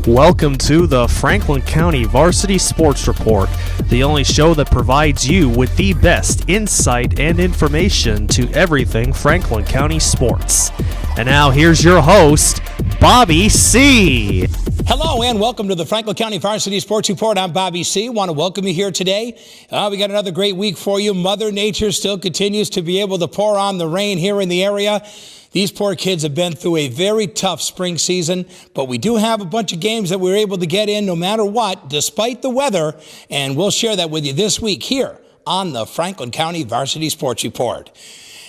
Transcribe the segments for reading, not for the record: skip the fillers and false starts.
Welcome to the Franklin County Varsity Sports Report, the only show that provides you with the best insight and information to everything Franklin County sports. And now here's your host, Bobby C. Hello and welcome to the Franklin County Varsity Sports Report. I'm Bobby C. Want to welcome you here today. We got another great week for you. Mother Nature still continues to be able to pour on the rain here in the area. These poor kids have been through a very tough spring season, but we do have a bunch of games that we're able to get in no matter what, despite the weather, and we'll share that with you this week here on the Franklin County Varsity Sports Report.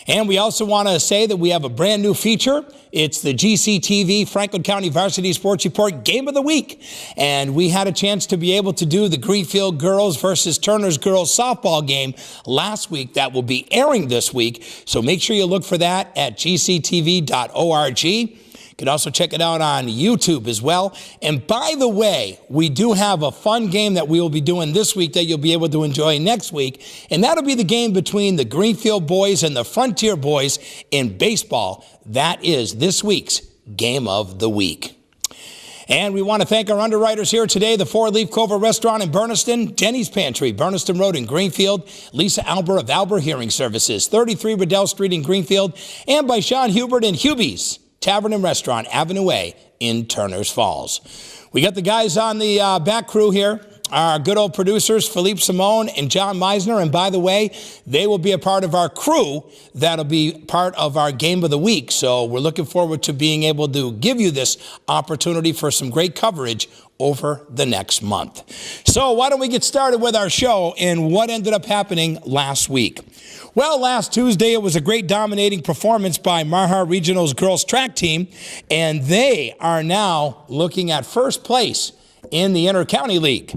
And we also want to say that we have a brand new feature. It's the GCTV Franklin County Varsity Sports Report Game of the Week. And we had a chance to be able to do the Greenfield girls versus Turner's girls softball game last week. That will be airing this week. So make sure you look for that at gctv.org. You can also check it out on YouTube as well. And by the way, we do have a fun game that we will be doing this week that you'll be able to enjoy next week. And that'll be the game between the Greenfield boys and the Frontier boys in baseball. That is this week's Game of the Week. And we want to thank our underwriters here today, the Four Leaf Clover Restaurant in Berniston, Denny's Pantry, Berniston Road in Greenfield, Lisa Albert of Albert Hearing Services, 33 Riddell Street in Greenfield, and by Sean Hubert and Hubie's Tavern and Restaurant, Avenue A in Turner's Falls. We got the guys on the back crew here, our good old producers, Philippe Simone and John Meisner. And by the way, they will be a part of our crew that'll be part of our Game of the Week. So we're looking forward to being able to give you this opportunity for some great coverage over the next month. So why don't we get started with our show and what ended up happening last week? Well, last Tuesday, it was a great dominating performance by Marhar Regional's girls track team, and they are now looking at first place in the Inter-County League.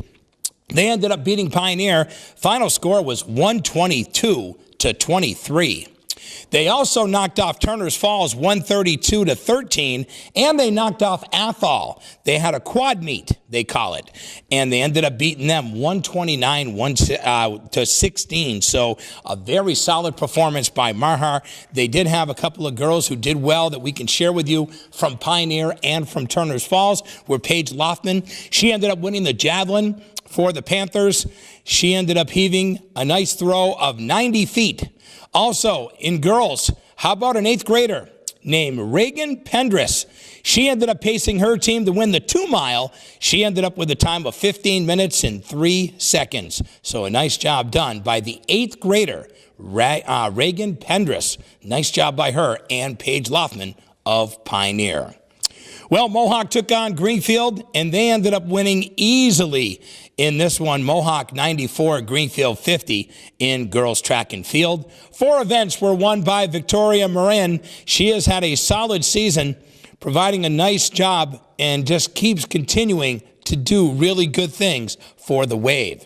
They ended up beating Pioneer. Final score was 122-23. They also knocked off Turner's Falls 132-13, and they knocked off Athol. They had a quad meet, they call it, and they ended up beating them 129-16. So a very solid performance by Marhar. They did have a couple of girls who did well that we can share with you from Pioneer and from Turner's Falls, where Paige Loftman, she ended up winning the javelin for the Panthers. She ended up heaving a nice throw of 90 feet. Also, in girls, how about an eighth grader named Reagan Pendris? She ended up pacing her team to win the 2-mile. She ended up with a time of 15 minutes and 3 seconds. So a nice job done by the eighth grader, Reagan Pendris. Nice job by her and Paige Loftman of Pioneer. Well, Mohawk took on Greenfield, and they ended up winning easily in this one. Mohawk 94, Greenfield 50 in girls track and field. 4 events were won by Victoria Marin. She has had a solid season, providing a nice job, and just keeps continuing to do really good things for the Wave.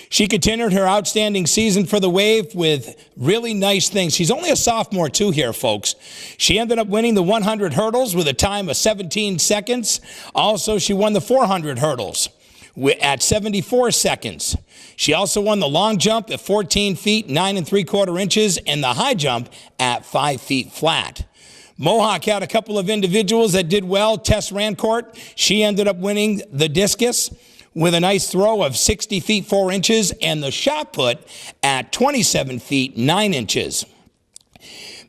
She continued her outstanding season for the Wave with really nice things. She's only a sophomore too here, folks. She ended up winning the 100 hurdles with a time of 17 seconds. Also, she won the 400 hurdles at 74 seconds. She also won the long jump at 14 feet, 9 3/4 inches, and the high jump at 5 feet flat. Mohawk had a couple of individuals that did well. Tess Rancourt, she ended up winning the discus with a nice throw of 60 feet 4 inches and the shot put at 27 feet 9 inches.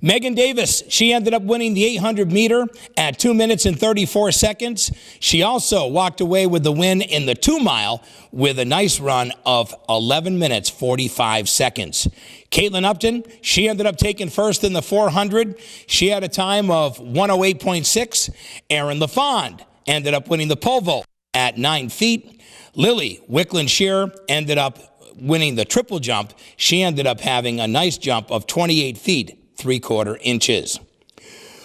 Megan Davis, she ended up winning the 800 meter at 2 minutes and 34 seconds. She also walked away with the win in the 2-mile with a nice run of 11 minutes 45 seconds. Caitlin Upton, she ended up taking first in the 400. She had a time of 108.6. Erin LaFond ended up winning the pole vault at 9 feet. Lily Wicklund Shearer ended up winning the triple jump. She ended up having a nice jump of 28 feet 3/4 inches.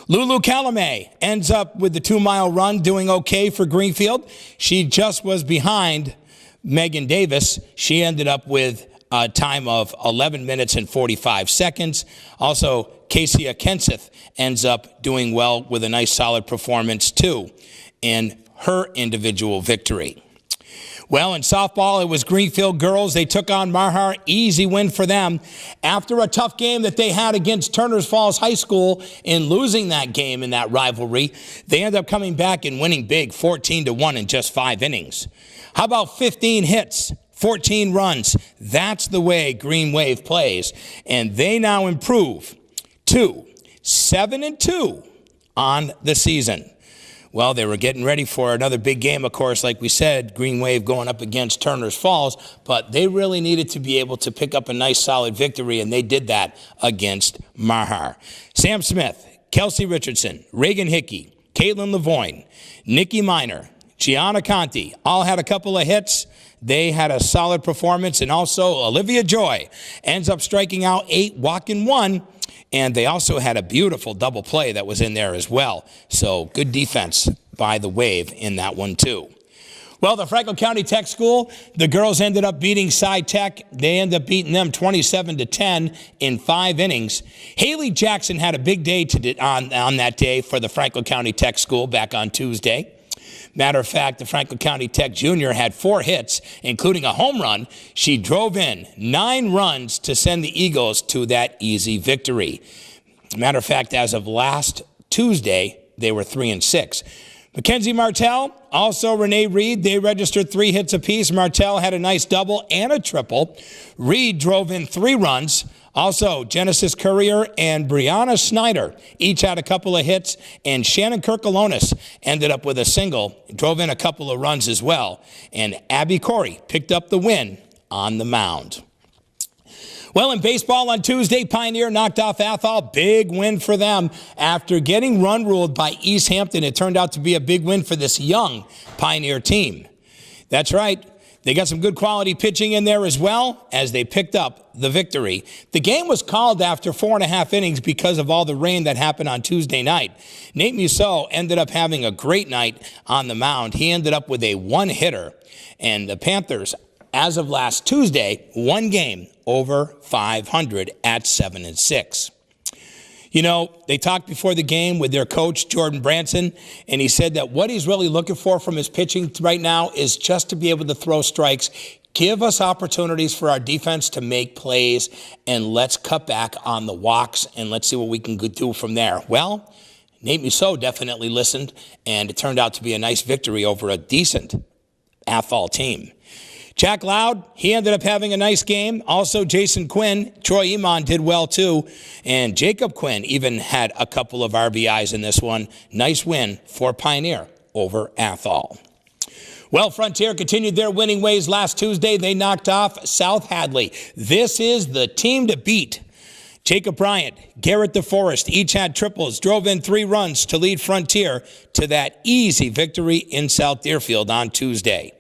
Lulu Calamay ends up with the 2-mile run, doing okay for Greenfield. She just was behind Megan Davis. She ended up with a time of 11 minutes and 45 seconds. Also, Casey Kenseth ends up doing well with a nice solid performance too in her individual victory. Well, in softball, it was Greenfield girls. They took on Marhar. Easy win for them. After a tough game that they had against Turners Falls High School in losing that game in that rivalry, they ended up coming back and winning big, 14-1 in just 5 innings. How about 15 hits, 14 runs? That's the way Green Wave plays. And they now improve to 7-2 on the season. Well, they were getting ready for another big game, of course, like we said, Green Wave going up against Turners Falls, but they really needed to be able to pick up a nice solid victory, and they did that against Marhar. Sam Smith, Kelsey Richardson, Reagan Hickey, Caitlin Lavoine, Nikki Miner, Gianna Conti, all had a couple of hits. They had a solid performance, and also Olivia Joy ends up striking out 8, walking 1. And they also had a beautiful double play that was in there as well. So good defense by the Wave in that one too. Well, the Franklin County Tech School, the girls ended up beating Cy Tech. They ended up beating them 27-10 in 5 innings. Haley Jackson had a big day on that day for the Franklin County Tech School back on Tuesday. Matter of fact, the Franklin County Tech Junior had 4 hits, including a home run. She drove in 9 runs to send the Eagles to that easy victory. Matter of fact, as of last Tuesday, they were 3-6. Mackenzie Martell, also Renee Reed, they registered 3 hits apiece. Martell had a nice double and a triple. Reed drove in 3 runs. Also, Genesis Courier and Brianna Snyder each had a couple of hits, and Shannon Kirkalonis ended up with a single, drove in a couple of runs as well, and Abby Corey picked up the win on the mound. Well, in baseball on Tuesday, Pioneer knocked off Athol. Big win for them. After getting run-ruled by East Hampton, it turned out to be a big win for this young Pioneer team. That's right. They got some good quality pitching in there as well as they picked up the victory. The game was called after 4.5 innings because of all the rain that happened on Tuesday night. Nate Musso ended up having a great night on the mound. He ended up with a 1-hitter, and the Panthers, as of last Tuesday, 1 game over 500 at 7-6. You know, they talked before the game with their coach, Jordan Branson, and he said that what he's really looking for from his pitching right now is just to be able to throw strikes, give us opportunities for our defense to make plays, and let's cut back on the walks, and let's see what we can do from there. Well, Nate Musso definitely listened, and it turned out to be a nice victory over a decent Athol team. Jack Loud, he ended up having a nice game. Also, Jason Quinn, Troy Iman did well too. And Jacob Quinn even had a couple of RBIs in this one. Nice win for Pioneer over Athol. Well, Frontier continued their winning ways last Tuesday. They knocked off South Hadley. This is the team to beat. Jacob Bryant, Garrett DeForest each had triples, drove in 3 runs to lead Frontier to that easy victory in South Deerfield on Tuesday.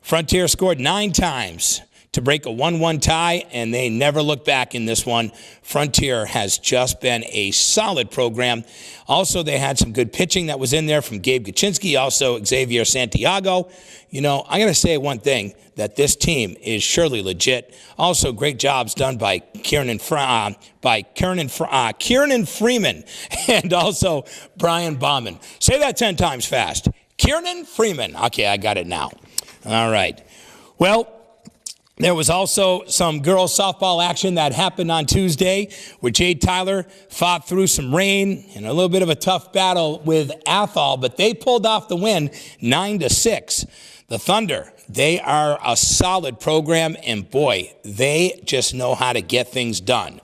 Frontier scored 9 times to break a 1-1 tie, and they never looked back in this one. Frontier has just been a solid program. Also, they had some good pitching that was in there from Gabe Kaczynski, also Xavier Santiago. You know, I'm going to say one thing, that this team is surely legit. Also, great jobs done by Kieran Freeman and also Brian Bauman. Say that 10 times fast. Kieran Freeman. Okay, I got it now. All right. Well, there was also some girls softball action that happened on Tuesday where Jade Tyler fought through some rain and a little bit of a tough battle with Athol, but they pulled off the win 9-6. The Thunder, they are a solid program, and boy, they just know how to get things done.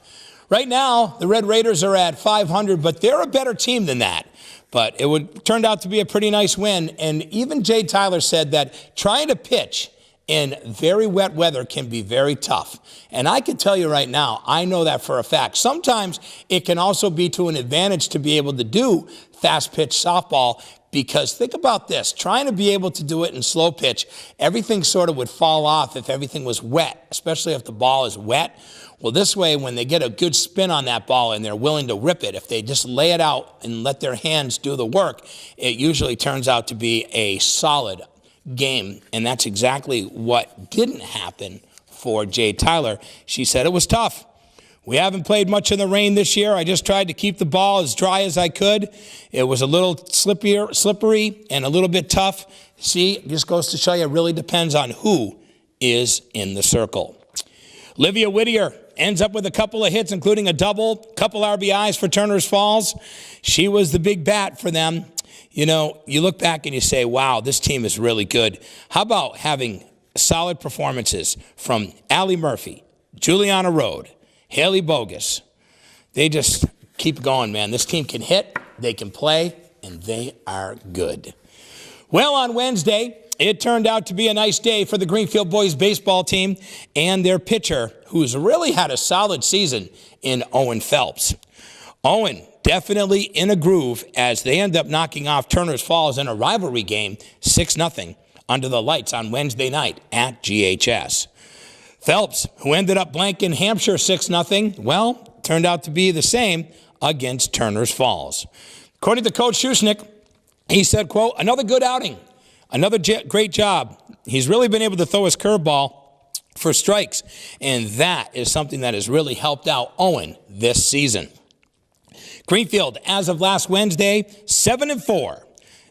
Right now, the Red Raiders are at 500, but they're a better team than that. But it turned out to be a pretty nice win. And even Jade Tyler said that trying to pitch in very wet weather can be very tough. And I can tell you right now, I know that for a fact. Sometimes it can also be to an advantage to be able to do fast pitch softball, because think about this, trying to be able to do it in slow pitch, everything sort of would fall off if everything was wet, especially if the ball is wet. Well, this way, when they get a good spin on that ball and they're willing to rip it, if they just lay it out and let their hands do the work, it usually turns out to be a solid game. And that's exactly what didn't happen for Jade Tyler. She said it was tough. We haven't played much in the rain this year. I just tried to keep the ball as dry as I could. It was a little slippery and a little bit tough. See, it just goes to show you it really depends on who is in the circle. Olivia Whittier ends up with a couple of hits, including a double, couple RBIs for Turner's Falls. She was the big bat for them. You know, you look back and you say, wow, this team is really good. How about having solid performances from Allie Murphy, Juliana Rode, Haley Bogus? They just keep going, man. This team can hit, they can play, and they are good. Well, on Wednesday, it turned out to be a nice day for the Greenfield boys baseball team and their pitcher, who's really had a solid season in Owen Phelps. Owen definitely in a groove as they end up knocking off Turner's Falls in a rivalry game, 6-0, under the lights on Wednesday night at GHS. Phelps, who ended up blanking Hampshire 6-0, well, turned out to be the same against Turner's Falls. According to Coach Schuschnigg, he said, quote, another good outing, another great job. He's really been able to throw his curveball for strikes, and that is something that has really helped out Owen this season. Greenfield, as of last Wednesday, 7-4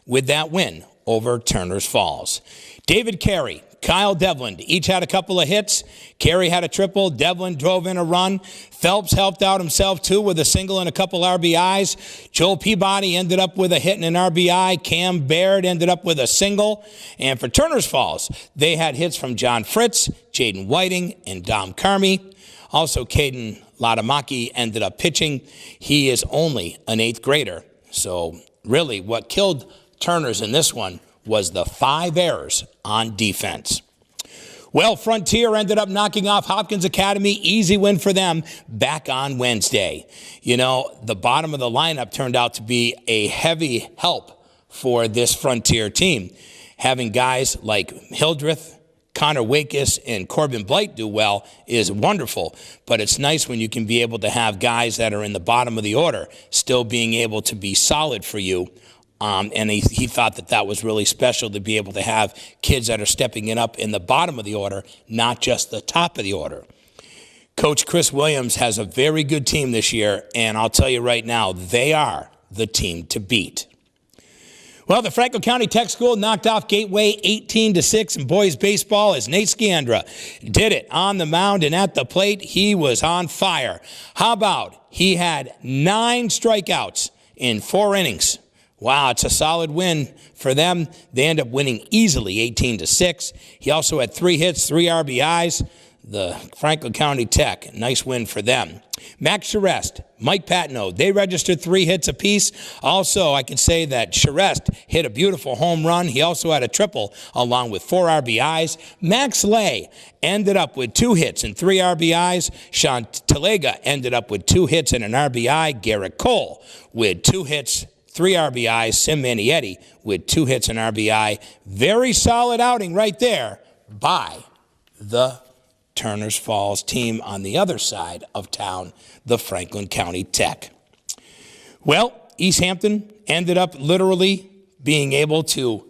with that win over Turner's Falls. David Carey, Kyle Devlin each had a couple of hits. Carey had a triple. Devlin drove in a run. Phelps helped out himself, too, with a single and a couple RBIs. Joel Peabody ended up with a hit and an RBI. Cam Baird ended up with a single. And for Turner's Falls, they had hits from John Fritz, Jaden Whiting, and Dom Carmi. Also, Caden Latamaki ended up pitching. He is only an 8th grader. So, really, what killed Turner's in this one was the 5 errors on defense. Well, Frontier ended up knocking off Hopkins Academy. Easy win for them back on Wednesday. You know, the bottom of the lineup turned out to be a heavy help for this Frontier team. Having guys like Hildreth, Connor Wakis, and Corbin Blight do well is wonderful, but it's nice when you can be able to have guys that are in the bottom of the order still being able to be solid for you. And he thought that was really special to be able to have kids that are stepping it up in the bottom of the order, not just the top of the order. Coach Chris Williams has a very good team this year, and I'll tell you right now, they are the team to beat. Well, the Franklin County Tech School knocked off Gateway 18-6 in boys baseball as Nate Sciandra did it on the mound and at the plate. He was on fire. How about he had 9 strikeouts in 4 innings? Wow, it's a solid win for them. They end up winning easily 18-6. He also had 3 hits, 3 RBIs. The Franklin County Tech, nice win for them. Max Charest, Mike Patno, they registered 3 hits apiece. Also, I can say that Charest hit a beautiful home run. He also had a triple along with 4 RBIs. Max Lay ended up with 2 hits and 3 RBIs. Sean Talega ended up with 2 hits and an RBI. Garrett Cole with 2 hits, 3 RBIs. Sim Manietti with 2 hits and RBI. Very solid outing right there by the Turner's Falls team on the other side of town, the Franklin County Tech. Well, East Hampton ended up literally being able to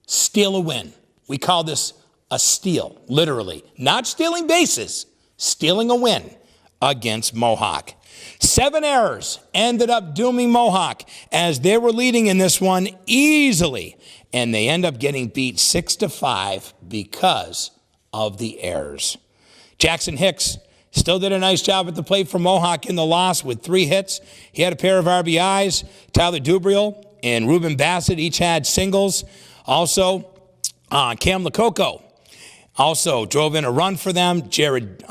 steal a win. We call this a steal, literally. Not stealing bases, stealing a win against Mohawk. 7 errors ended up dooming Mohawk as they were leading in this one easily, and they end up getting beat 6-5 because of the errors. Jackson Hicks still did a nice job at the plate for Mohawk in the loss with 3 hits. He had a pair of RBIs. Tyler Dubriel and Ruben Bassett each had singles. Also, Cam Lococo also drove in a run for them. Jared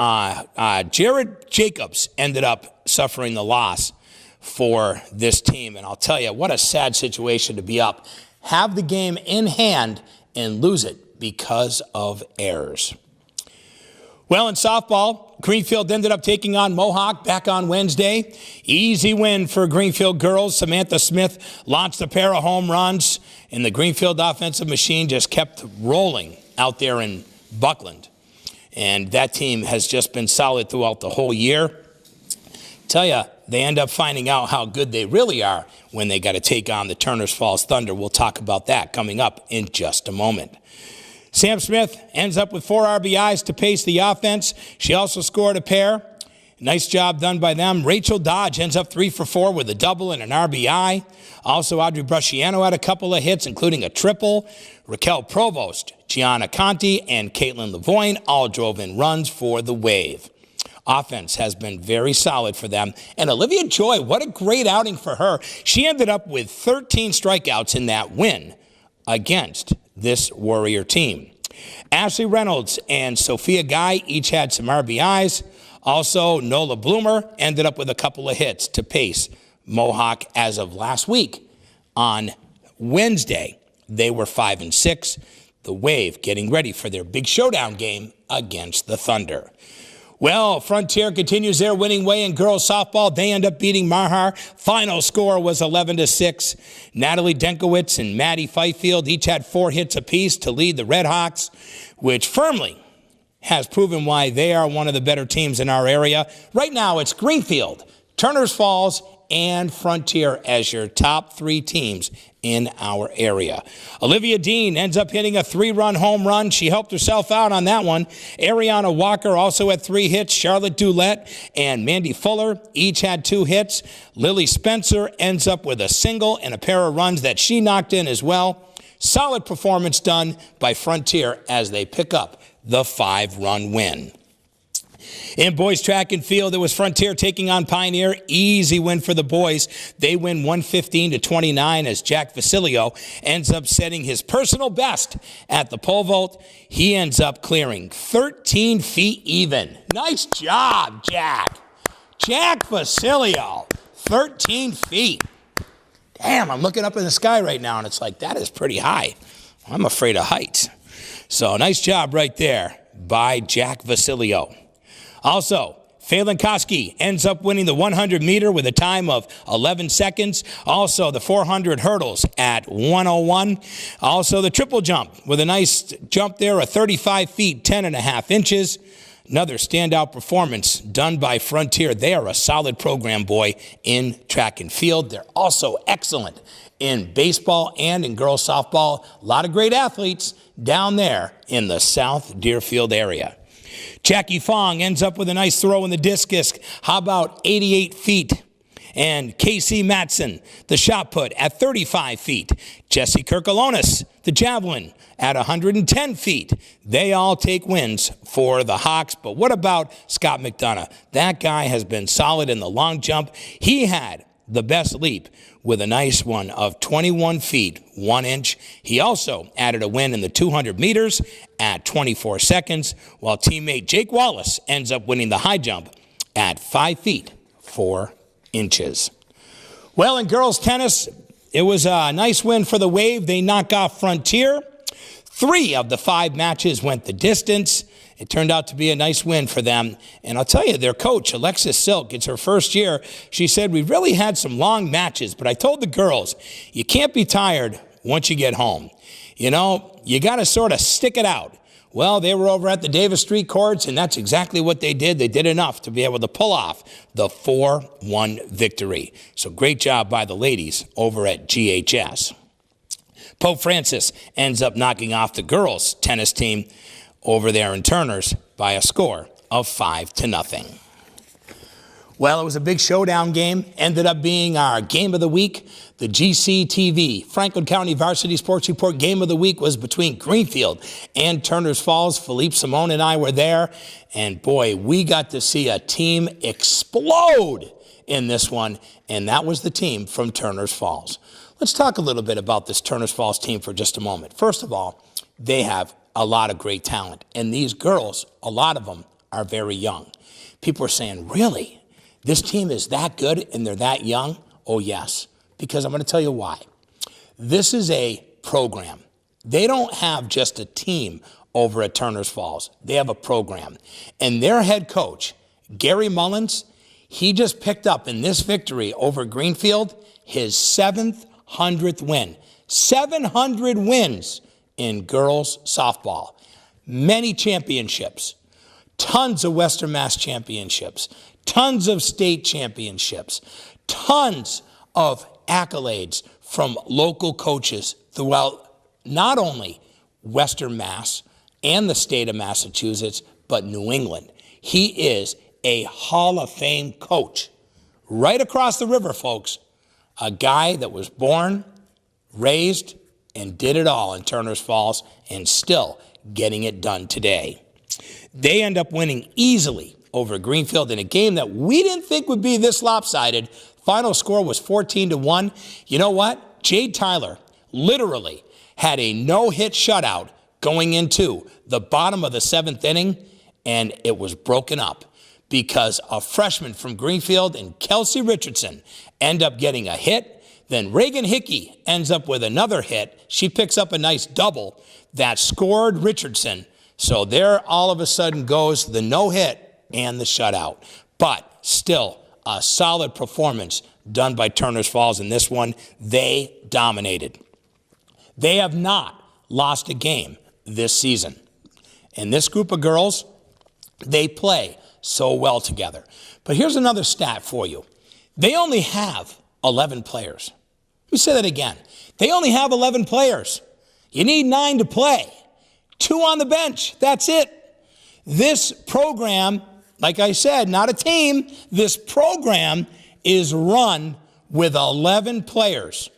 Jacobs ended up suffering the loss for this team. And I'll tell you, what a sad situation to be up. Have the game in hand and lose it because of errors. Well, in softball, Greenfield ended up taking on Mohawk back on Wednesday. Easy win for Greenfield girls. Samantha Smith launched a pair of home runs, and the Greenfield offensive machine just kept rolling out there in Buckland. And that team has just been solid throughout the whole year. Tell you, they end up finding out how good they really are when they got to take on the Turner's Falls Thunder. We'll talk about that coming up in just a moment. Sam Smith ends up with 4 RBIs to pace the offense. She also scored a pair. Nice job done by them. Rachel Dodge ends up 3 for 4 with a double and an RBI. Also, Audrey Brusciano had a couple of hits, including a triple. Raquel Provost, Gianna Conti, and Caitlin Lavoine all drove in runs for the Wave. Offense has been very solid for them. And Olivia Joy, what a great outing for her. She ended up with 13 strikeouts in that win against this Warrior team. Ashley Reynolds and Sophia Guy each had some RBIs. Also, Nola Bloomer ended up with a couple of hits to pace Mohawk as of last week. On Wednesday, they were 5-6. The Wave getting ready for their big showdown game against the Thunder. Well, Frontier continues their winning way in girls softball. They end up beating Marhar. Final score was 11-6. Natalie Denkowitz and Maddie Fifield each had 4 hits apiece to lead the Redhawks, which firmly has proven why they are one of the better teams in our area. Right now, it's Greenfield, Turners Falls, and Frontier as your top 3 teams in our area. Olivia Dean ends up hitting a 3-run home run. She helped herself out on that one. Ariana Walker also had 3 hits. Charlotte Doulette and Mandy Fuller each had 2 hits. Lily Spencer ends up with a single and a pair of runs that she knocked in as well. Solid performance done by Frontier as they pick up the 5-run win. In boys track and field, it was Frontier taking on Pioneer. Easy win for the boys. They win 115-29 as Jack Vasilio ends up setting his personal best at the pole vault. He ends up clearing 13 feet even. Nice job, Jack. Jack Vasilio, 13 feet. Damn, I'm looking up in the sky right now, and it's like, that is pretty high. I'm afraid of heights. So nice job right there by Jack Vasilio. Also, Phelan Koski ends up winning the 100-meter with a time of 11 seconds. Also, the 400 hurdles at 1:01. Also, the triple jump with a nice jump there of 35 feet, 10.5 inches. Another standout performance done by Frontier. They are a solid program, boy, in track and field. They're also excellent in baseball and in girls softball. A lot of great athletes down there in the South Deerfield area. Jackie Fong ends up with a nice throw in the discus. How about 88 feet? And Casey Matson, the shot put at 35 feet. Jesse Kirkalonis, the javelin, at 110 feet. They all take wins for the Hawks. But what about Scott McDonough? That guy has been solid in the long jump. He had the best leap with a nice one of 21 feet, 1 inch. He also added a win in the 200 meters at 24 seconds, while teammate Jake Wallace ends up winning the high jump at 5 feet, 4 inches. Well, in girls tennis, it was a nice win for the Wave. They knock off Frontier. 3 of the 5 matches went the distance. It turned out to be a nice win for them. And I'll tell you, their coach, Alexis Silk, it's her first year. She said, we really had some long matches, but I told the girls, you can't be tired once you get home. You know, you got to sort of stick it out. Well, they were over at the Davis Street courts, and that's exactly what they did. They did enough to be able to pull off the 4-1 victory. So great job by the ladies over at GHS. Pope Francis ends up knocking off the girls' tennis team over there in Turners by a score of 5-0. Well, it was a big showdown game. Ended up being our game of the week. The GCTV, Franklin County Varsity Sports Report game of the week was between Greenfield and Turners Falls. Philippe Simone and I were there. And boy, we got to see a team explode in this one. And that was the team from Turners Falls. Let's talk a little bit about this Turners Falls team for just a moment. First of all, they have a lot of great talent. And these girls, a lot of them are very young. People are saying, really? This team is that good and they're that young? Oh, yes, because I'm going to tell you why. This is a program. They don't have just a team over at Turners Falls. They have a program. And their head coach, Gary Mullins, he just picked up in this victory over Greenfield his 700th win. 700 wins in girls softball. Many championships. Tons of Western Mass championships. Tons of state championships, tons of accolades from local coaches throughout not only Western Mass and the state of Massachusetts, but New England. He is a Hall of Fame coach. Right across the river, folks. A guy that was born, raised, and did it all in Turners Falls and still getting it done today. They end up winning easily over Greenfield in a game that we didn't think would be this lopsided. Final score was 14-1. You know what? Jade Tyler literally had a no-hit shutout going into the bottom of the 7th inning, and it was broken up because a freshman from Greenfield and Kelsey Richardson end up getting a hit. Then Reagan Hickey ends up with another hit. She picks up a nice double that scored Richardson. So there all of a sudden goes the no-hit and the shutout. But still a solid performance done by Turners Falls in this one. They dominated. They have not lost a game this season. And this group of girls, they play so well together. But here's another stat for you. They only have 11 players. Let me say that again. They only have 11 players. You need 9 to play. 2 on the bench. That's it. This program, like I said, not a team. This program is run with 11 players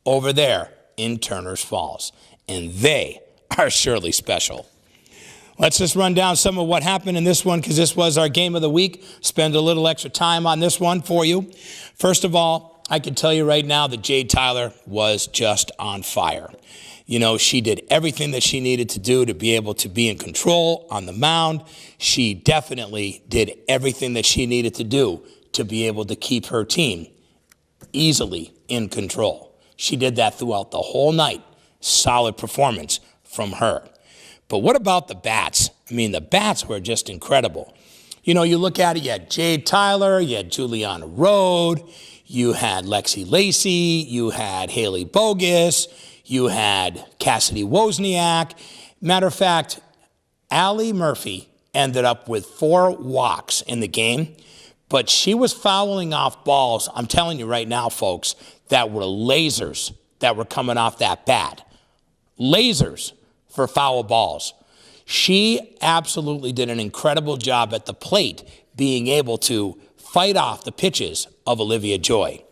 over there in Turners Falls. And they are surely special. Let's just run down some of what happened in this one because this was our game of the week. Spend a little extra time on this one for you. First of all, I can tell you right now that Jade Tyler was just on fire. You know, she did everything that she needed to do to be able to be in control on the mound. She definitely did everything that she needed to do to be able to keep her team easily in control. She did that throughout the whole night. Solid performance from her. But what about the bats? I mean, the bats were just incredible. You know, you look at it, you had Jade Tyler, you had Juliana Rode, you had Lexi Lacey, you had Haley Bogus, you had Cassidy Wozniak. Matter of fact, Allie Murphy ended up with 4 walks in the game, but she was fouling off balls, I'm telling you right now, folks, that were lasers that were coming off that bat. Lasers for foul balls. She absolutely did an incredible job at the plate being able to fight off the pitches of Olivia Joy.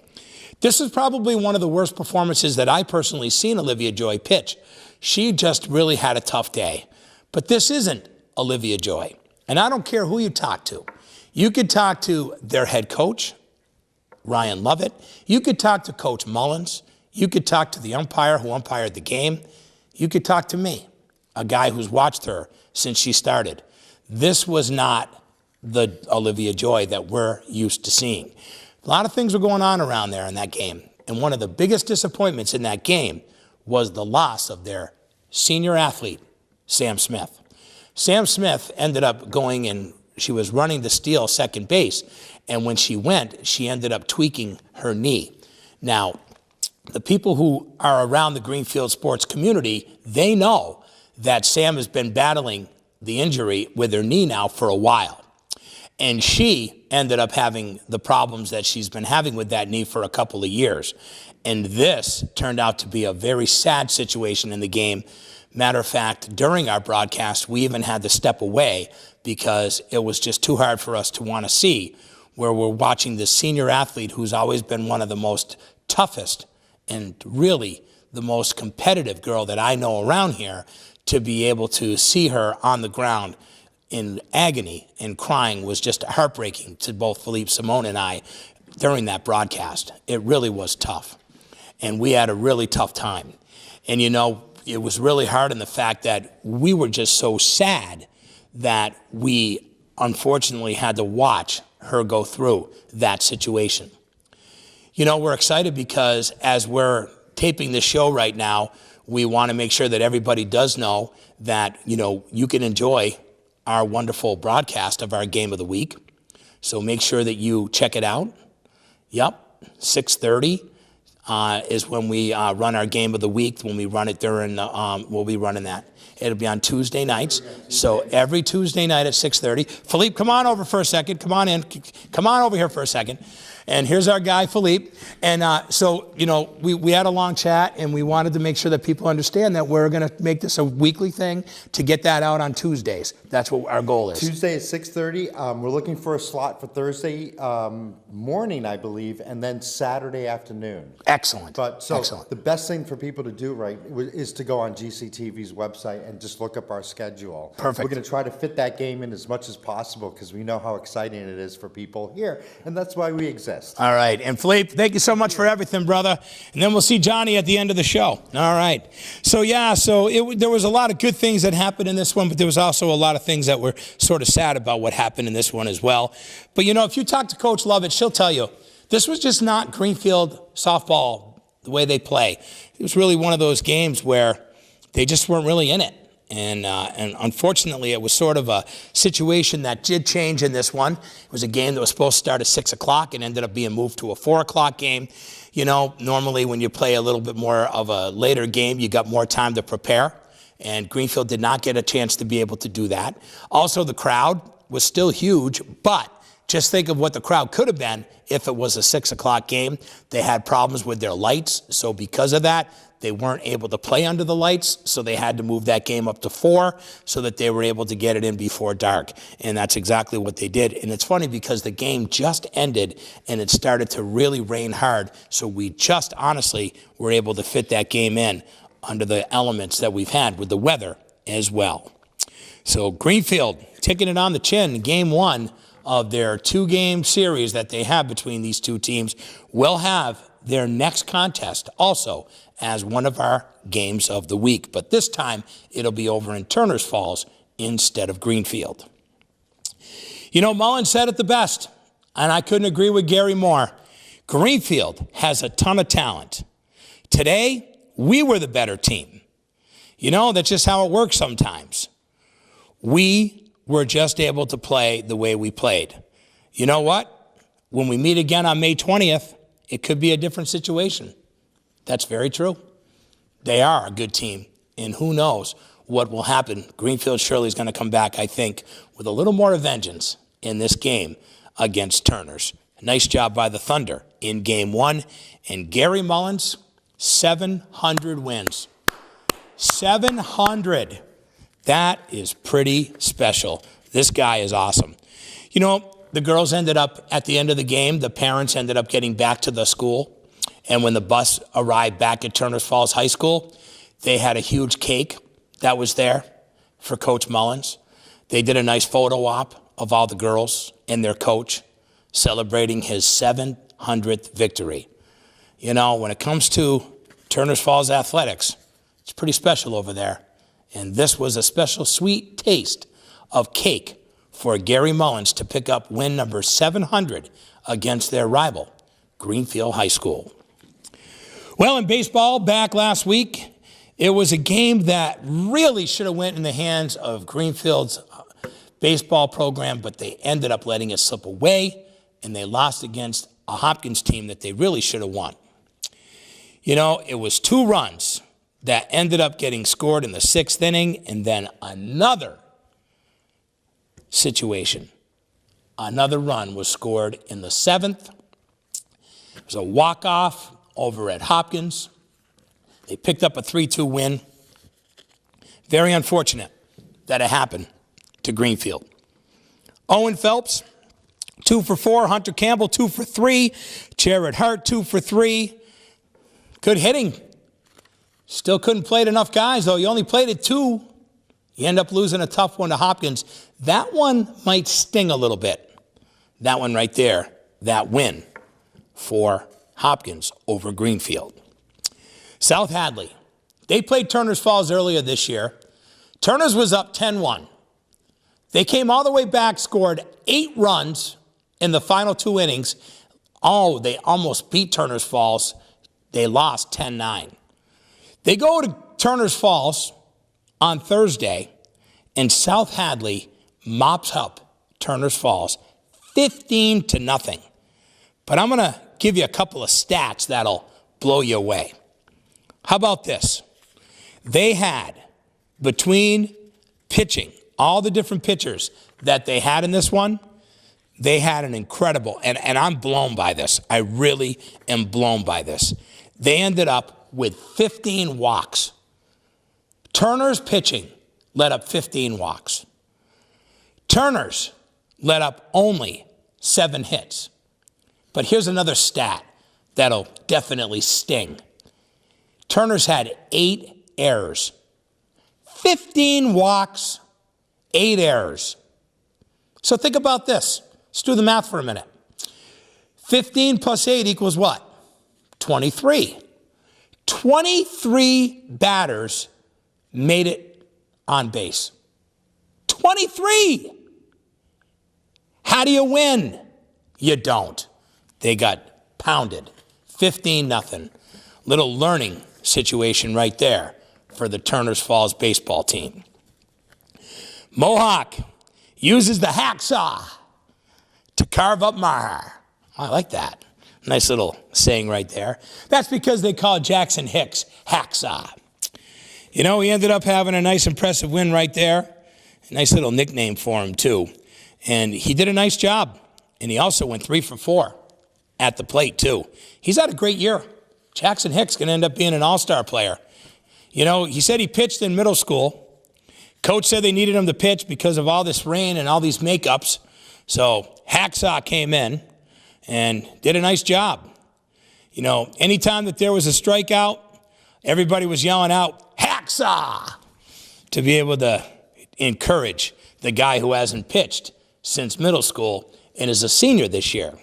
This is probably one of the worst performances that I personally seen Olivia Joy pitch. She just really had a tough day. But this isn't Olivia Joy. And I don't care who you talk to. You could talk to their head coach, Ryan Lovett. You could talk to Coach Mullins. You could talk to the umpire who umpired the game. You could talk to me, a guy who's watched her since she started. This was not the Olivia Joy that we're used to seeing. A lot of things were going on around there in that game. And one of the biggest disappointments in that game was the loss of their senior athlete, Sam Smith. Sam Smith ended up going and she was running to steal second base. And when she went, she ended up tweaking her knee. Now, the people who are around the Greenfield sports community, they know that Sam has been battling the injury with her knee now for a while. And she ended up having the problems that she's been having with that knee for a couple of years. And this turned out to be a very sad situation in the game. Matter of fact, during our broadcast, we even had to step away because it was just too hard for us to want to see where we're watching this senior athlete who's always been one of the most toughest and really the most competitive girl that I know around here, to be able to see her on the ground in agony and crying was just heartbreaking to both Philippe Simone and I during that broadcast. It really was tough. And we had a really tough time. And, you know, it was really hard in the fact that we were just so sad that we unfortunately had to watch her go through that situation. You know, we're excited because as we're taping this show right now, we want to make sure that everybody does know that, you know, you can enjoy our wonderful broadcast of our game of the week. So make sure that you check it out. Yep, 6:30 is when we run our game of the week. When we run it during, we'll be running that. It'll be on Tuesday nights. So every Tuesday night at 6:30. Philippe, come on over for a second. Come on in. Come on over here for a second. And here's our guy, Philippe. And so, you know, we had a long chat, and we wanted to make sure that people understand that we're going to make this a weekly thing to get that out on Tuesdays. That's what our goal is. Tuesday at 6:30. We're looking for a slot for Thursday morning, I believe, and then Saturday afternoon. Excellent. But so Excellent. The best thing for people to do, right, is to go on GCTV's website and just look up our schedule. Perfect. We're going to try to fit that game in as much as possible because we know how exciting it is for people here, and that's why we exist. All right. And Philippe, thank you so much for everything, brother. And then we'll see Johnny at the end of the show. All right. So, yeah, there was a lot of good things that happened in this one, but there was also a lot of things that were sort of sad about what happened in this one as well. But, you know, if you talk to Coach Lovett, she'll tell you, this was just not Greenfield softball the way they play. It was really one of those games where they just weren't really in it. And unfortunately, it was sort of a situation that did change in this one. It was a game that was supposed to start at 6 o'clock and ended up being moved to a 4 o'clock game. You know, normally when you play a little bit more of a later game, you got more time to prepare. And Greenfield did not get a chance to be able to do that. Also, the crowd was still huge, but just think of what the crowd could have been if it was a 6 o'clock game. They had problems with their lights, so because of that, they weren't able to play under the lights, so they had to move that game up to 4 so that they were able to get it in before dark. And that's exactly what they did. And it's funny because the game just ended and it started to really rain hard, so we just honestly were able to fit that game in under the elements that we've had with the weather as well. So Greenfield taking it on the chin in game 1 of their 2-game series that they have between these two teams will have their next contest also as one of our games of the week. But this time, it'll be over in Turner's Falls instead of Greenfield. You know, Mullen said it the best, and I couldn't agree with Gary more. Greenfield has a ton of talent. Today, we were the better team. You know, that's just how it works sometimes. We were just able to play the way we played. You know what? When we meet again on May 20th, it could be a different situation. That's very true. They are a good team, and who knows what will happen. Greenfield surely is going to come back, I think, with a little more vengeance in this game against Turner's. Nice job by the Thunder in Game 1. And Gary Mullins, 700 wins. 700. That is pretty special. This guy is awesome. You know, the girls ended up, at the end of the game, the parents ended up getting back to the school. And when the bus arrived back at Turner's Falls High School, they had a huge cake that was there for Coach Mullins. They did a nice photo op of all the girls and their coach celebrating his 700th victory. You know, when it comes to Turner's Falls athletics, it's pretty special over there. And this was a special sweet taste of cake for Gary Mullins to pick up win number 700 against their rival, Greenfield High School. Well, in baseball, back last week, it was a game that really should have went in the hands of Greenfield's baseball program, but they ended up letting it slip away, and they lost against a Hopkins team that they really should have won. You know, it was 2 runs that ended up getting scored in the 6th inning, and then another situation. Another run was scored in the 7th. It was a walk-off over at Hopkins. They picked up a 3-2 win. Very unfortunate that it happened to Greenfield. Owen Phelps, 2 for 4. Hunter Campbell, 2 for 3. Jared Hart, 2 for 3. Good hitting. Still couldn't play it enough guys, though. You only played it 2. You end up losing a tough one to Hopkins. That one might sting a little bit. That one right there, that win for Hopkins over Greenfield. South Hadley. They played Turner's Falls earlier this year. Turner's was up 10-1. They came all the way back, scored 8 runs in the final 2 innings. Oh, they almost beat Turner's Falls. They lost 10-9. They go to Turner's Falls on Thursday, and South Hadley mops up Turner's Falls 15-0. But I'm going to give you a couple of stats that'll blow you away. How about this? They had, between pitching, all the different pitchers that they had in this one, they had an incredible, and I'm blown by this. I really am blown by this. They ended up with 15 walks. Turner's pitching let up 15 walks. Turner's let up only 7 hits. But here's another stat that'll definitely sting. Turner's had 8 errors. 15 walks, 8 errors. So think about this. Let's do the math for a minute. 15 plus 8 equals what? 23. 23 batters made it on base. 23! How do you win? You don't. They got pounded. 15-0. Little learning situation right there for the Turners Falls baseball team. Mohawk uses the hacksaw to carve up Maher. I like that. Nice little saying right there. That's because they call Jackson Hicks Hacksaw. You know, he ended up having a nice, impressive win right there. A nice little nickname for him, too. And he did a nice job. And he also went 3 for 4 at the plate, too. He's had a great year. Jackson Hicks going to end up being an all-star player. You know, he said he pitched in middle school. Coach said they needed him to pitch because of all this rain and all these makeups. So Hacksaw came in and did a nice job. You know, anytime that there was a strikeout, everybody was yelling out, Hacksaw, to be able to encourage the guy who hasn't pitched since middle school and is a senior this year.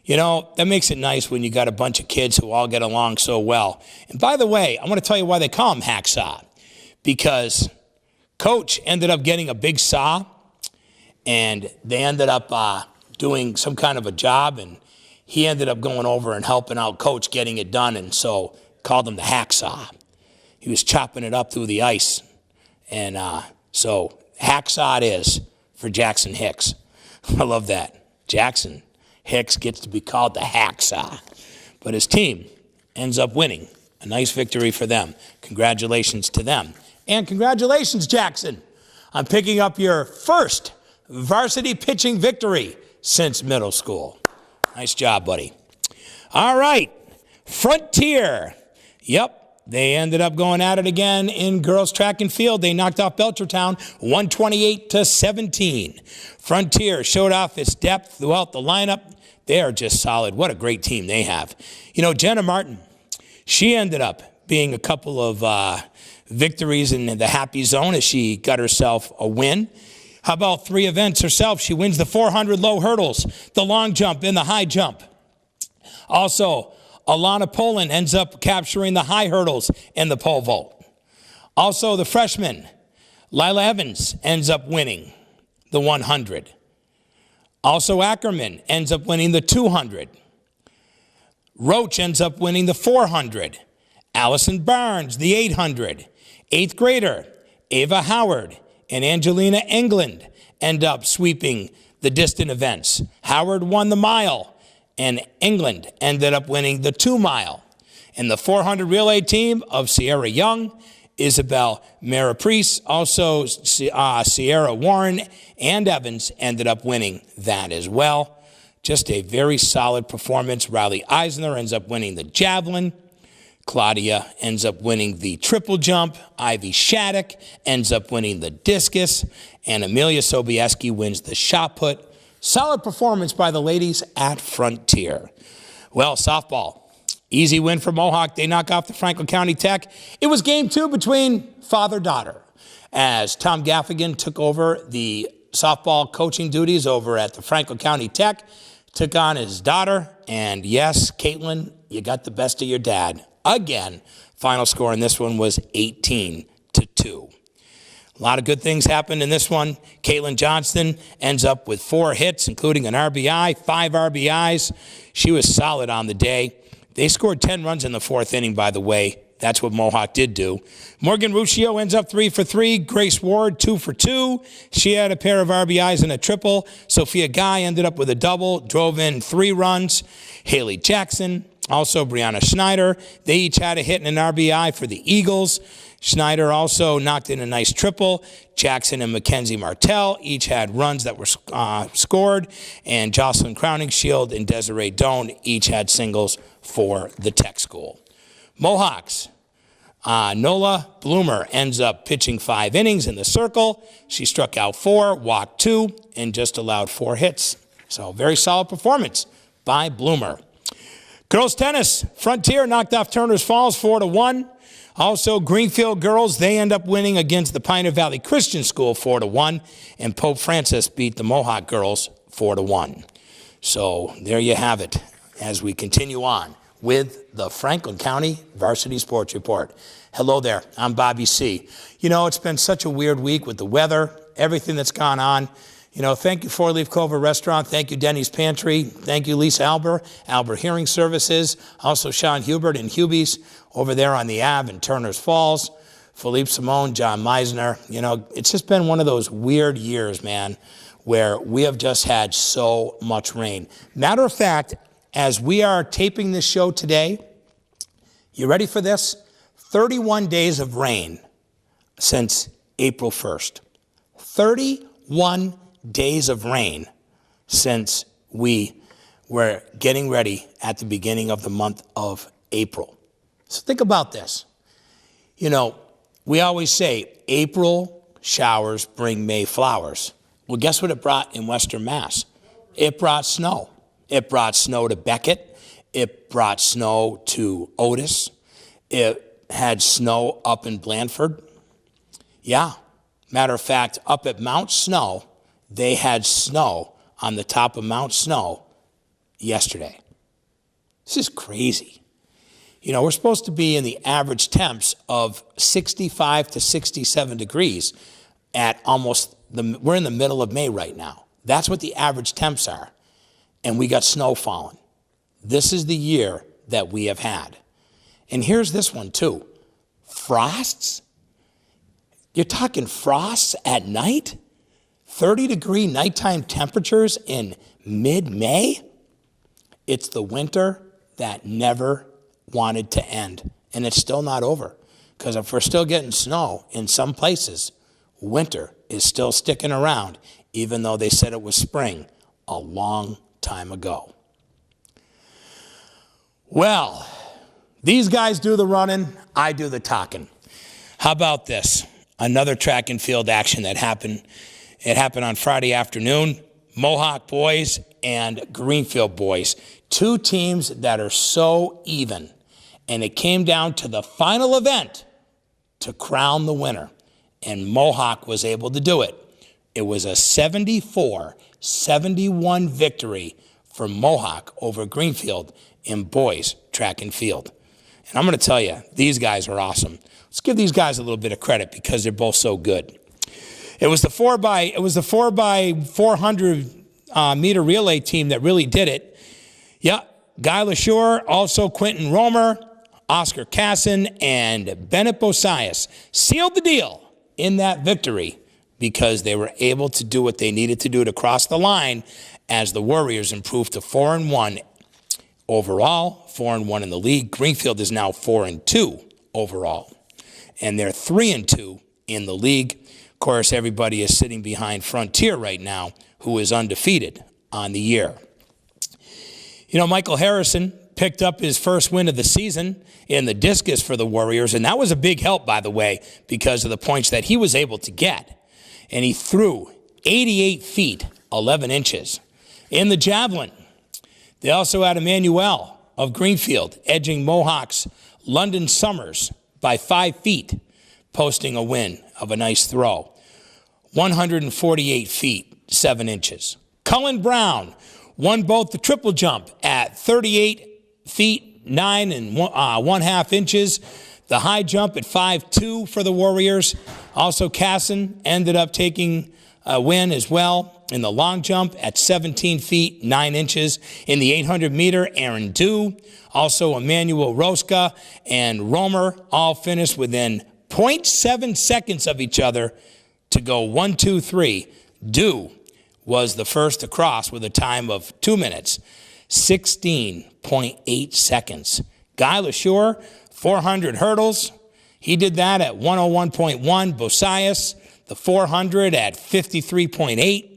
You know, that makes it nice when you got a bunch of kids who all get along so well. And by the way, I want to tell you why they call him Hacksaw. Because Coach ended up getting a big saw, and they ended up doing some kind of a job, and he ended up going over and helping out Coach getting it done, and so called him the Hacksaw. He was chopping it up through the ice, and so Hacksaw it is for Jackson Hicks. I love that. Jackson Hicks gets to be called the Hacksaw. But his team ends up winning. A nice victory for them. Congratulations to them. And congratulations, Jackson, on picking up your first varsity pitching victory since middle school. Nice job, buddy. All right. Frontier. Yep. They ended up going at it again in girls track and field. They knocked off Belchertown 128-17. Frontier showed off its depth throughout the lineup. They are just solid. What a great team they have. You know, Jenna Martin, she ended up being a couple of victories in the happy zone as she got herself a win. How about 3 events herself? She wins the 400 low hurdles, the long jump, and the high jump. Also, Alana Poland ends up capturing the high hurdles and the pole vault. Also, the freshman, Lila Evans, ends up winning the 100. Also, Ackerman ends up winning the 200. Roach ends up winning the 400. Allison Barnes, the 800. 8th grader, Ava Howard, and Angelina England end up sweeping the distant events. Howard won the mile, and England ended up winning the 2-mile. And the 400 relay team of Sierra Young, Isabel Maraprice, also Sierra Warren and Evans ended up winning that as well. Just a very solid performance. Riley Eisner ends up winning the javelin. Claudia ends up winning the triple jump. Ivy Shattuck ends up winning the discus. And Amelia Sobieski wins the shot put. Solid performance by the ladies at Frontier. Well, softball. Easy win for Mohawk. They knock off the Franklin County Tech. It was game 2 between father-daughter as Tom Gaffigan took over the softball coaching duties over at the Franklin County Tech, took on his daughter, and yes, Caitlin, you got the best of your dad. Again, final score in this one was 18-2. A lot of good things happened in this one. Caitlin Johnston ends up with 4 hits, including an RBI, 5 RBIs. She was solid on the day. They scored 10 runs in the 4th inning, by the way. That's what Mohawk did do. Morgan Ruccio ends up 3 for 3. Grace Ward, 2 for 2. She had a pair of RBIs and a triple. Sophia Guy ended up with a double, drove in 3 runs. Haley Jackson, also Brianna Schneider. They each had a hit and an RBI for the Eagles. Schneider also knocked in a nice triple. Jackson and Mackenzie Martell each had runs that were scored. And Jocelyn Crowningshield and Desiree Doan each had singles for the Tech School. Mohawks. Nola Bloomer ends up pitching 5 innings in the circle. She struck out 4, walked 2, and just allowed 4 hits. So very solid performance by Bloomer. Girls tennis. Frontier knocked off Turner's Falls 4-1. Also, Greenfield girls, they end up winning against the Pioneer Valley Christian School 4-1. And Pope Francis beat the Mohawk girls 4-1. So there you have it as we continue on with the Franklin County Varsity Sports Report. Hello there, I'm Bobby C. You know, it's been such a weird week with the weather, everything that's gone on. You know, thank you, Four Leaf Clover Restaurant. Thank you, Denny's Pantry. Thank you, Lisa Albert Hearing Services. Also, Sean Hubert and Hubies over there on the Ave in Turner's Falls. Philippe Simone, John Meisner. You know, it's just been one of those weird years, man, where we have just had so much rain. Matter of fact, as we are taping this show today, you ready for this? 31 days of rain since April 1st. 31 days of rain since we were getting ready at the beginning of the month of April. So think about this. You know, we always say April showers bring May flowers. Well, guess what it brought in Western Mass? It brought snow. It brought snow to Beckett. It brought snow to Otis. It had snow up in Blandford. Yeah. Matter of fact, up at Mount Snow, they had snow on the top of Mount Snow yesterday. This is crazy. You know, we're supposed to be in the average temps of 65 to 67 degrees at we're in the middle of May right now. That's what the average temps are. And we got snow falling. This is the year that we have had. And here's this one too. Frosts? You're talking frosts at night? 30-degree nighttime temperatures in mid-May? It's the winter that never wanted to end. And it's still not over. Because if we're still getting snow in some places, winter is still sticking around, even though they said it was spring a long time ago. Well, these guys do the running, I do the talking. How about this? Another track and field action that happened. It happened on Friday afternoon. Mohawk boys and Greenfield boys. Two teams that are so even. And it came down to the final event to crown the winner. And Mohawk was able to do it. It was a 74-71 victory for Mohawk over Greenfield in boys track and field. And I'm going to tell you, these guys are awesome. Let's give these guys a little bit of credit because they're both so good. It was the 4x400 meter relay team that really did it. Yeah, Guy LaSure, also Quentin Romer, Oscar Casson, and Bennett Bosias sealed the deal in that victory because they were able to do what they needed to do to cross the line as the Warriors improved to 4-1 overall, 4-1 in the league. Greenfield is now 4-2 overall, and they're 3-2 in the league. Of course, everybody is sitting behind Frontier right now, who is undefeated on the year. You know, Michael Harrison picked up his first win of the season in the discus for the Warriors, and that was a big help, by the way, because of the points that he was able to get. And he threw 88 feet, 11 inches. In the javelin, they also had Emmanuel of Greenfield edging Mohawk's London Summers by 5 feet, posting a win of a nice throw. 148 feet, 7 inches. Cullen Brown won both the triple jump at 38 feet, 9 and 1/2 inches. The high jump at 5'2" for the Warriors. Also, Casson ended up taking a win as well in the long jump at 17 feet, 9 inches. In the 800 meter, Aaron Dew, also Emmanuel Roska and Romer all finished within 0.7 seconds of each other to go 1, 2, 3. Dew was the first to cross with a time of 2 minutes, 16.8 seconds. Guy LaSure, 400 hurdles. He did that at 101.1. Bosias, the 400 at 53.8.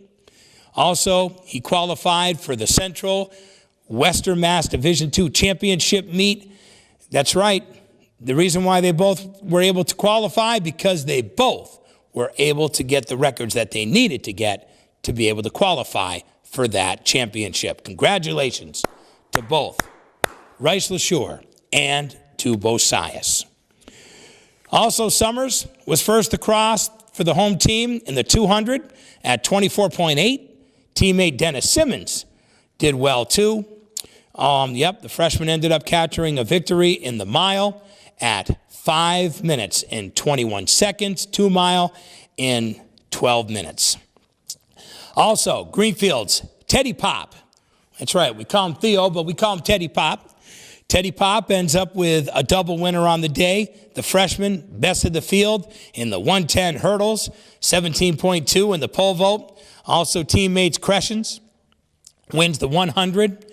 Also, he qualified for the Central Western Mass Division II Championship meet. That's right. The reason why they both were able to qualify, because they both were able to get the records that they needed to get to be able to qualify for that championship. Congratulations to both Rice LaSure and to Bosias. Also, Summers was first across for the home team in the 200 at 24.8. Teammate Dennis Simmons did well too. The freshman ended up capturing a victory in the mile at 5 minutes and 21 seconds, 2 mile in 12 minutes. Also, Greenfield's Teddy Pop. That's right, we call him Theo, but we call him Teddy Pop. Teddy Pop ends up with a double winner on the day. The freshman, best of the field in the 110 hurdles, 17.2 in the pole vault. Also, teammates Crescens wins the 100.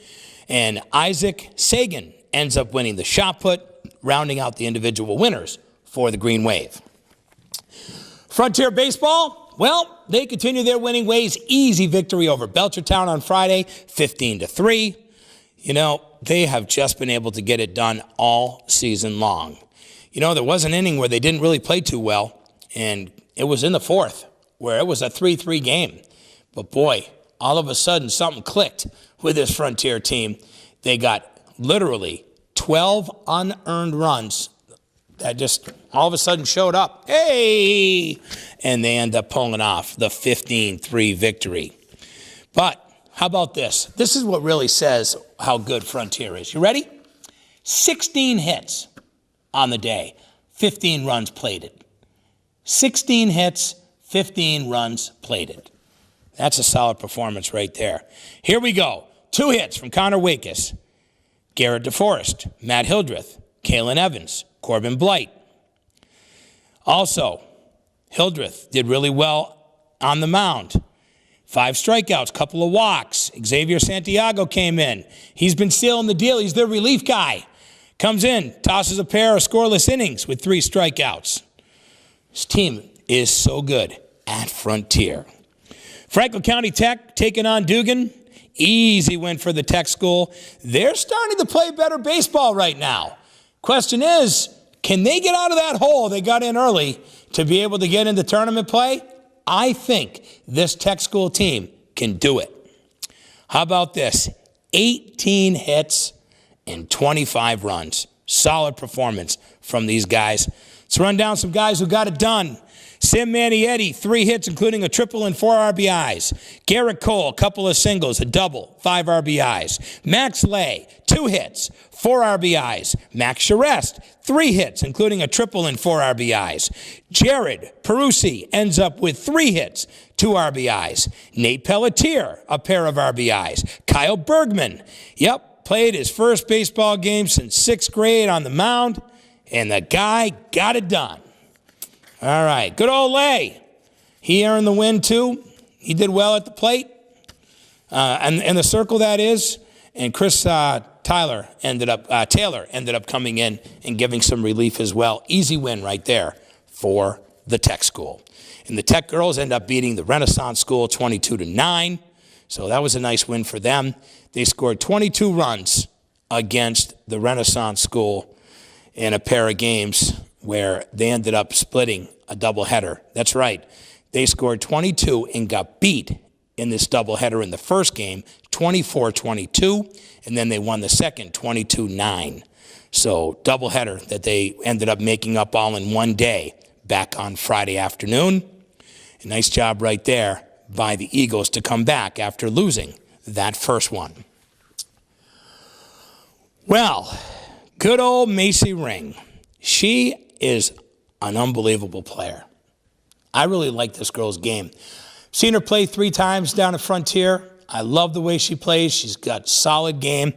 And Isaac Sagan ends up winning the shot put, rounding out the individual winners for the Green Wave. Frontier Baseball, well, they continue their winning ways. Easy victory over Belchertown on Friday, 15-3. You know, they have just been able to get it done all season long. You know, there was an inning where they didn't really play too well, and it was in the fourth, where it was a 3-3 game. But boy, all of a sudden something clicked with this Frontier team. They got literally 12 unearned runs that just all of a sudden showed up. Hey! And they end up pulling off the 15-3 victory. But how about this? This is what really says how good Frontier is. You ready? 16 hits on the day, 15 runs plated. 16 hits, 15 runs plated. That's a solid performance right there. Here we go. 2 hits from Connor Wakis, Garrett DeForest, Matt Hildreth, Kalen Evans, Corbin Blight. Also, Hildreth did really well on the mound. 5 strikeouts, couple of walks. Xavier Santiago came in. He's been sealing the deal. He's their relief guy. Comes in, tosses a pair of scoreless innings with 3 strikeouts. This team is so good at Frontier. Franklin County Tech taking on Dugan. Easy win for the Tech school. They're starting to play better baseball right now. Question is, can they get out of that hole they got in early to be able to get into tournament play? I think this Tech school team can do it. How about this? 18 hits and 25 runs. Solid performance from these guys. Let's run down some guys who got it done. Sam Manietti, 3 hits, including a triple and 4 RBIs. Garrett Cole, a couple of singles, a double, 5 RBIs. Max Lay, 2 hits, 4 RBIs. Max Charest, 3 hits, including a triple and 4 RBIs. Jared Perusi ends up with 3 hits, 2 RBIs. Nate Pelletier, a pair of RBIs. Kyle Bergman, played his first baseball game since 6th grade on the mound, and the guy got it done. All right, good old Lay. He earned the win, too. He did well at the plate. And the circle, that is. And Chris Taylor ended up coming in and giving some relief as well. Easy win right there for the Tech school. And the Tech girls end up beating the Renaissance school 22-9. So that was a nice win for them. They scored 22 runs against the Renaissance school in a pair of games where they ended up splitting a doubleheader. That's right. They scored 22 and got beat in this doubleheader in the first game, 24-22, and then they won the second, 22-9. So doubleheader that they ended up making up all in one day back on Friday afternoon. A nice job right there by the Eagles to come back after losing that first one. Well, good old Macy Ring. She is an unbelievable player. I really like this girl's game. Seen her play 3 times down at Frontier. I love the way she plays. She's got solid game.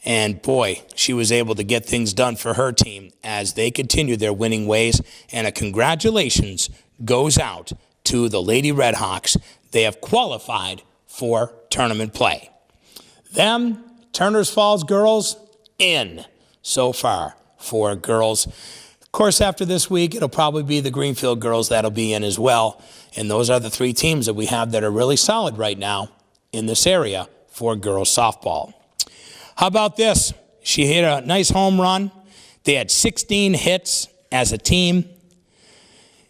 And boy, she was able to get things done for her team as they continue their winning ways. And a congratulations goes out to the Lady Redhawks. They have qualified for tournament play. Them, Turners Falls girls, in so far for girls. Of course, after this week, it'll probably be the Greenfield girls that'll be in as well. And those are the 3 teams that we have that are really solid right now in this area for girls softball. How about this? She hit a nice home run. They had 16 hits as a team.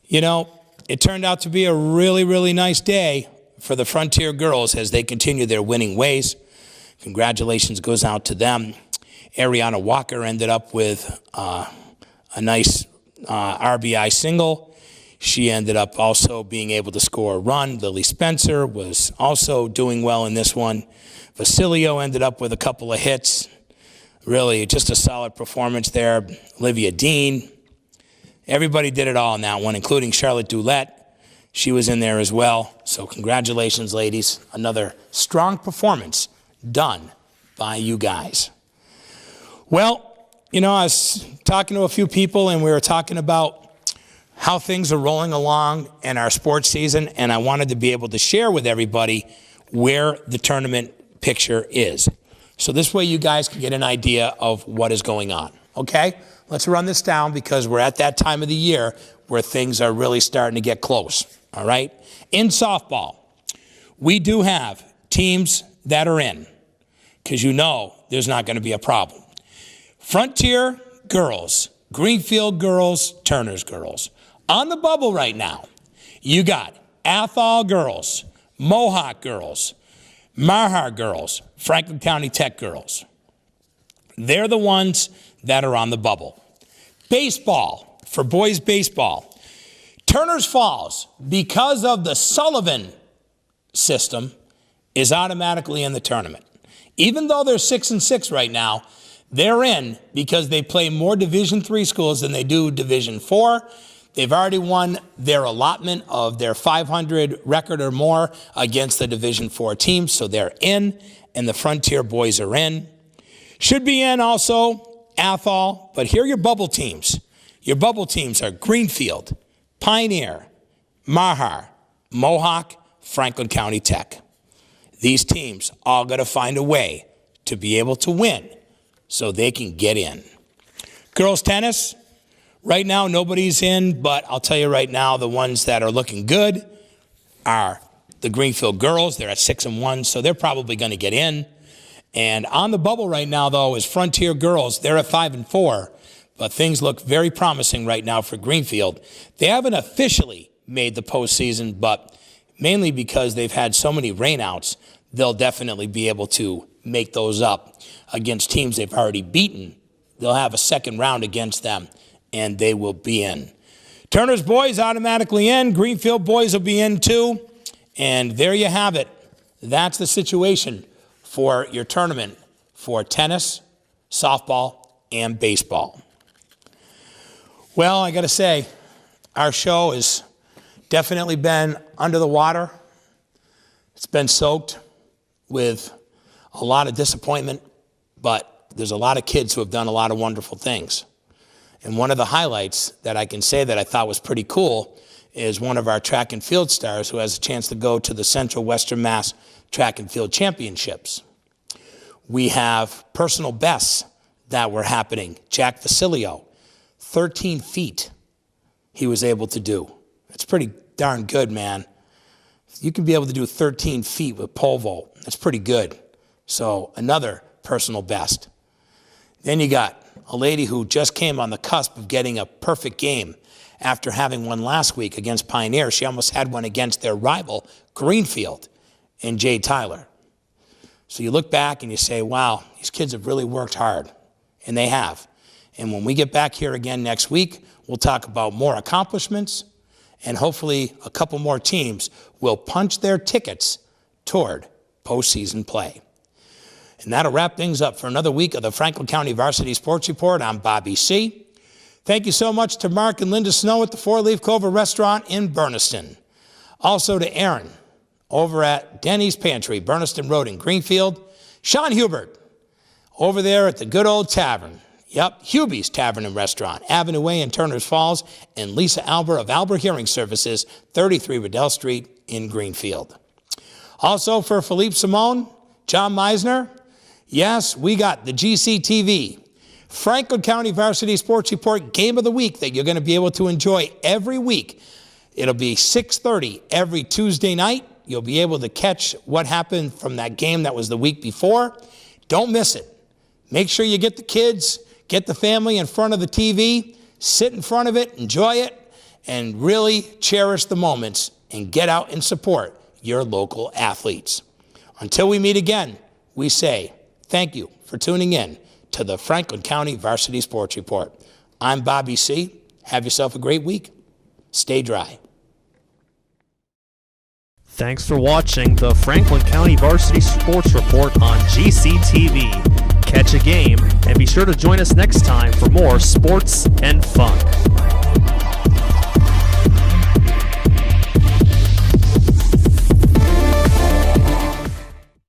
You know, it turned out to be a really, really nice day for the Frontier girls as they continue their winning ways. Congratulations goes out to them. Ariana Walker ended up with a nice RBI single. She ended up also being able to score a run. Lily Spencer was also doing well in this one. Vasilio ended up with a couple of hits. Really, just a solid performance there. Olivia Dean. Everybody did it all in that one, including Charlotte Doulette. She was in there as well. So congratulations, ladies. Another strong performance done by you guys. Well, you know, I was talking to a few people, and we were talking about how things are rolling along in our sports season, and I wanted to be able to share with everybody where the tournament picture is. So this way you guys can get an idea of what is going on, okay? Let's run this down because we're at that time of the year where things are really starting to get close, all right? In softball, we do have teams that are in because you know there's not going to be a problem. Frontier girls, Greenfield girls, Turner's girls. On the bubble right now, you got Athol girls, Mohawk girls, Marhar girls, Franklin County Tech girls. They're the ones that are on the bubble. Baseball, for boys baseball. Turner's Falls, because of the Sullivan system, is automatically in the tournament. Even though they're 6-6 right now, they're in because they play more Division III schools than they do Division IV. They've already won their allotment of their 500 record or more against the Division IV teams, so they're in, and the Frontier boys are in. Should be in also Athol, but here are your bubble teams. Your bubble teams are Greenfield, Pioneer, Marhar, Mohawk, Franklin County Tech. These teams all got to find a way to be able to win so they can get in. Girls tennis, right now nobody's in, but I'll tell you right now the ones that are looking good are the Greenfield girls. They're at 6-1, so they're probably going to get in. And on the bubble right now, though, is Frontier girls. They're at 5-4, but things look very promising right now for Greenfield. They haven't officially made the postseason, but mainly because they've had so many rainouts, they'll definitely be able to make those up against teams they've already beaten. They'll have a second round against them, and they will be in. Turner's boys automatically in. Greenfield boys will be in too. And there you have it. That's the situation for your tournament for tennis, softball, and baseball. Well, I got to say, our show has definitely been under the water. It's been soaked with a lot of disappointment, but there's a lot of kids who have done a lot of wonderful things. And one of the highlights that I can say that I thought was pretty cool is one of our track and field stars who has a chance to go to the Central Western Mass Track and Field Championships. We have personal bests that were happening. Jack Vasilio, 13 feet he was able to do. That's pretty darn good, man. You can be able to do 13 feet with pole vault. That's pretty good. So another personal best. Then you got a lady who just came on the cusp of getting a perfect game after having one last week against Pioneer. She almost had one against their rival, Greenfield, and Jade Tyler. So you look back and you say, wow, these kids have really worked hard, and they have. And when we get back here again next week, we'll talk about more accomplishments, and hopefully a couple more teams will punch their tickets toward postseason play. And that'll wrap things up for another week of the Franklin County Varsity Sports Report. I'm Bobby C. Thank you so much to Mark and Linda Snow at the Four Leaf Clover Restaurant in Berniston. Also to Aaron over at Denny's Pantry, Berniston Road in Greenfield. Sean Hubert over there at the good old tavern. Yep, Hubie's Tavern and Restaurant, Avenue Way in Turner's Falls. And Lisa Albert of Albert Hearing Services, 33 Riddell Street in Greenfield. Also for Philippe Simone, John Meisner. Yes, we got the GCTV Franklin County Varsity Sports Report Game of the Week that you're going to be able to enjoy every week. It'll be 6:30 every Tuesday night. You'll be able to catch what happened from that game that was the week before. Don't miss it. Make sure you get the kids, get the family in front of the TV, sit in front of it, enjoy it, and really cherish the moments and get out and support your local athletes. Until we meet again, we say thank you for tuning in to the Franklin County Varsity Sports Report. I'm Bobby C. Have yourself a great week. Stay dry. Thanks for watching the Franklin County Varsity Sports Report on GCTV. Catch a game and be sure to join us next time for more sports and fun.